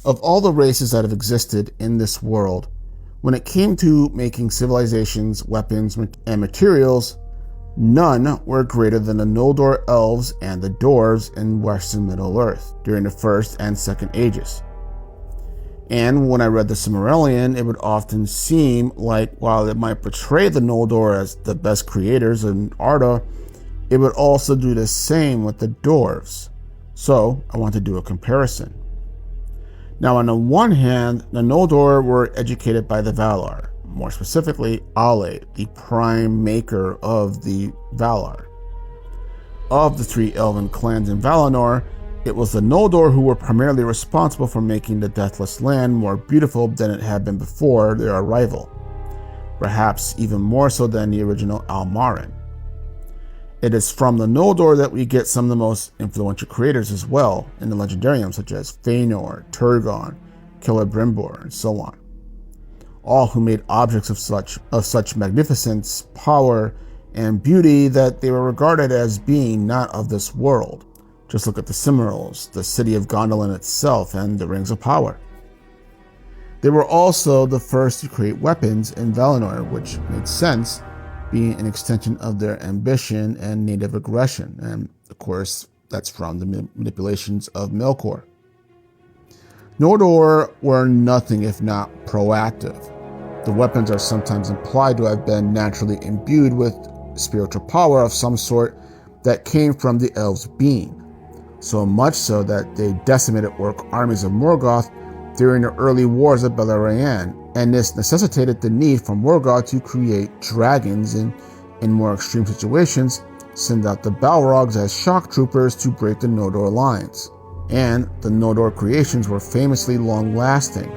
Of all the races that have existed in this world, when it came to making civilizations, weapons, and materials, none were greater than the Noldor Elves and the Dwarves in Western Middle-earth during the First and Second Ages. And when I read the Silmarillion, it would often seem like while it might portray the Noldor as the best creators in Arda, it would also do the same with the Dwarves. So I want to do a comparison. Now, on the one hand, the Noldor were educated by the Valar, more specifically Ale, the prime maker of the Valar. Of the three elven clans in Valinor, it was the Noldor who were primarily responsible for making the Deathless Land more beautiful than it had been before their arrival, perhaps even more so than the original Almarin. It is from the Noldor that we get some of the most influential creators as well in the Legendarium, such as Fëanor, Turgon, Celebrimbor, and so on. All who made objects of such magnificence, power, and beauty that they were regarded as being not of this world. Just look at the Silmarils, the city of Gondolin itself, and the Rings of Power. They were also the first to create weapons in Valinor, which made sense, being an extension of their ambition and native aggression, and of course that's from the manipulations of Melkor. Noldor were nothing if not proactive. The weapons are sometimes implied to have been naturally imbued with spiritual power of some sort that came from the elves' being, so much so that they decimated orc armies of Morgoth during the early wars of Beleriand, and this necessitated the need for Morgoth to create dragons and, in more extreme situations, send out the Balrogs as shock troopers to break the Noldor lines. And the Noldor creations were famously long-lasting,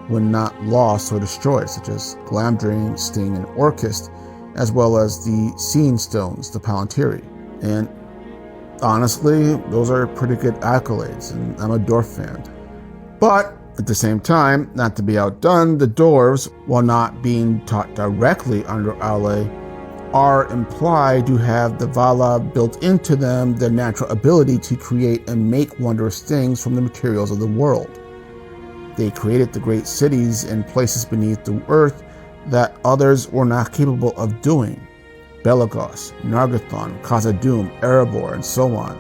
when not lost or destroyed, such as Glamdring, Sting, and Orcust, as well as the Seeing Stones, the Palantiri. And honestly, those are pretty good accolades, and I'm a dwarf fan. But at the same time, not to be outdone, the Dwarves, while not being taught directly under Ale, are implied to have the Vala built into them the natural ability to create and make wondrous things from the materials of the world. They created the great cities and places beneath the earth that others were not capable of doing. Belagos, Nargothrond, Khazad-dûm, Erebor, and so on.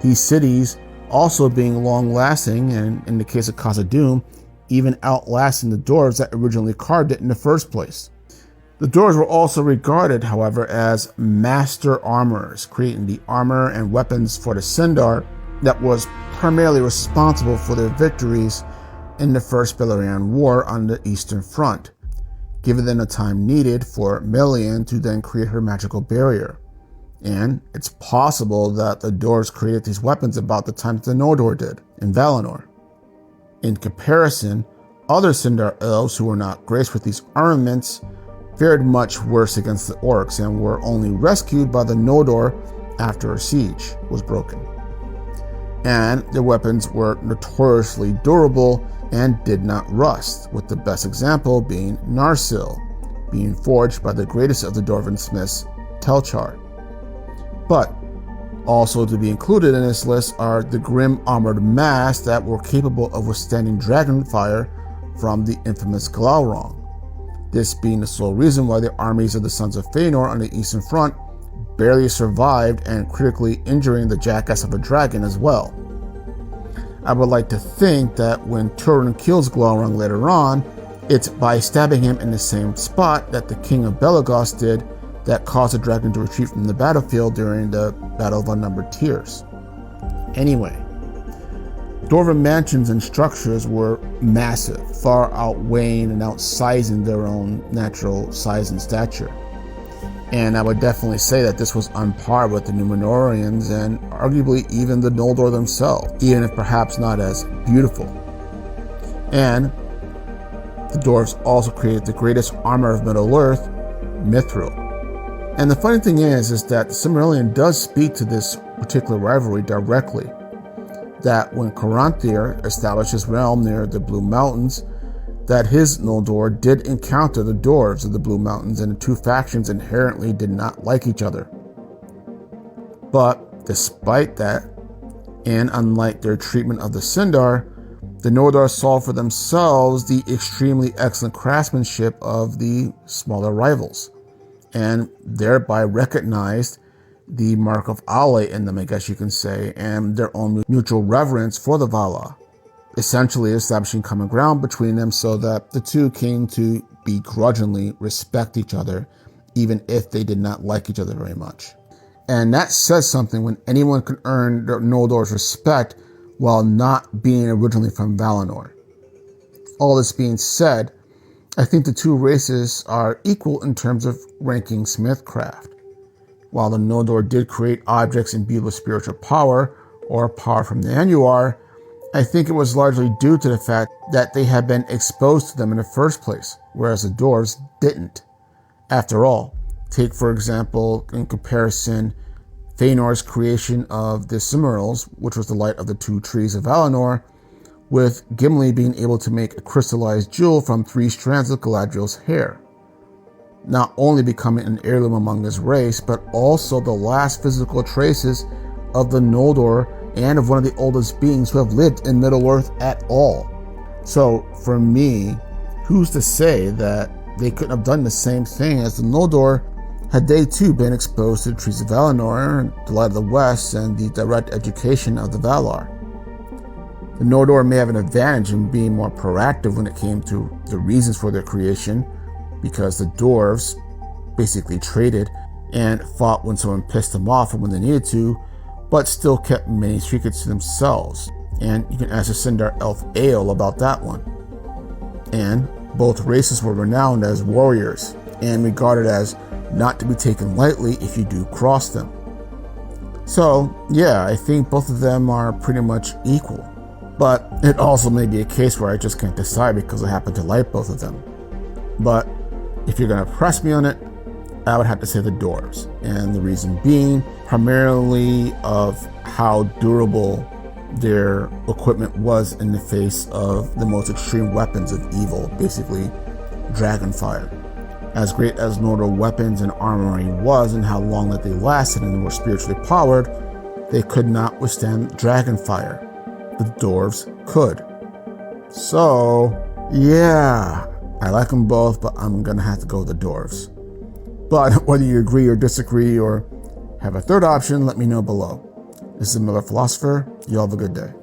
These cities also being long-lasting, and in the case of Khazad-dûm, even outlasting the Dwarves that originally carved it in the first place. The Dwarves were also regarded, however, as master armorers, creating the armor and weapons for the Sindar that was primarily responsible for their victories in the First Beleriand War on the Eastern Front, giving them the time needed for Melian to then create her magical barrier. And it's possible that the Dwarves created these weapons about the time that the Noldor did in Valinor. In comparison, other Sindar elves who were not graced with these armaments fared much worse against the orcs and were only rescued by the Noldor after a siege was broken. And their weapons were notoriously durable and did not rust, with the best example being Narsil, being forged by the greatest of the Dwarven smiths, Telchar. But also to be included in this list are the grim armored masks that were capable of withstanding dragon fire from the infamous Glaurung. This being the sole reason why the armies of the Sons of Fëanor on the Eastern Front barely survived and critically injuring the jackass of a dragon as well. I would like to think that when Turin kills Glaurung later on, it's by stabbing him in the same spot that the King of Belagos did that caused the dragon to retreat from the battlefield during the Battle of Unnumbered Tears. Anyway, Dwarven mansions and structures were massive, far outweighing and outsizing their own natural size and stature. And I would definitely say that this was on par with the Númenóreans and arguably even the Noldor themselves, even if perhaps not as beautiful. And the Dwarves also created the greatest armor of Middle-earth, Mithril. And the funny thing is that the Silmarillion does speak to this particular rivalry directly. That when Caranthir established his realm near the Blue Mountains, that his Noldor did encounter the Dwarves of the Blue Mountains, and the two factions inherently did not like each other. But despite that, and unlike their treatment of the Sindar, The Noldor saw for themselves the extremely excellent craftsmanship of the smaller rivals, and thereby recognized the mark of ally in them, I guess you can say, and their own mutual reverence for the Valar, essentially establishing common ground between them so that the two came to begrudgingly respect each other, even if they did not like each other very much. And that says something when anyone can earn Noldor's respect while not being originally from Valinor. All this being said, I think the two races are equal in terms of ranking smithcraft. While the Noldor did create objects imbued with spiritual power, or power from the Annuar, I think it was largely due to the fact that they had been exposed to them in the first place, whereas the Dwarves didn't. After all, take for example, in comparison, Feanor's creation of the Silmarils, which was the light of the two trees of Valinor, with Gimli being able to make a crystallized jewel from 3 strands of Galadriel's hair. Not only becoming an heirloom among his race, but also the last physical traces of the Noldor and of one of the oldest beings who have lived in Middle-earth at all. So, for me, who's to say that they couldn't have done the same thing as the Noldor had they too been exposed to the trees of Valinor, the light of the West, and the direct education of the Valar? The Noldor may have an advantage in being more proactive when it came to the reasons for their creation, because the Dwarves basically traded and fought when someone pissed them off and when they needed to, but still kept many secrets to themselves. And you can ask the Sindar elf Eöl about that one. And both races were renowned as warriors and regarded as not to be taken lightly if you do cross them. So, yeah, I think both of them are pretty much equal. But it also may be a case where I just can't decide because I happen to like both of them. But if you're going to press me on it, I would have to say the Dwarves. And the reason being primarily of how durable their equipment was in the face of the most extreme weapons of evil, basically dragonfire. As great as Noldor weapons and armory was and how long that they lasted and were spiritually powered, they could not withstand dragonfire. The Dwarves could. So, yeah, I like them both, but I'm gonna have to go with the Dwarves. But whether you agree or disagree or have a third option, let me know below. This is Miller Philosopher. You all have a good day.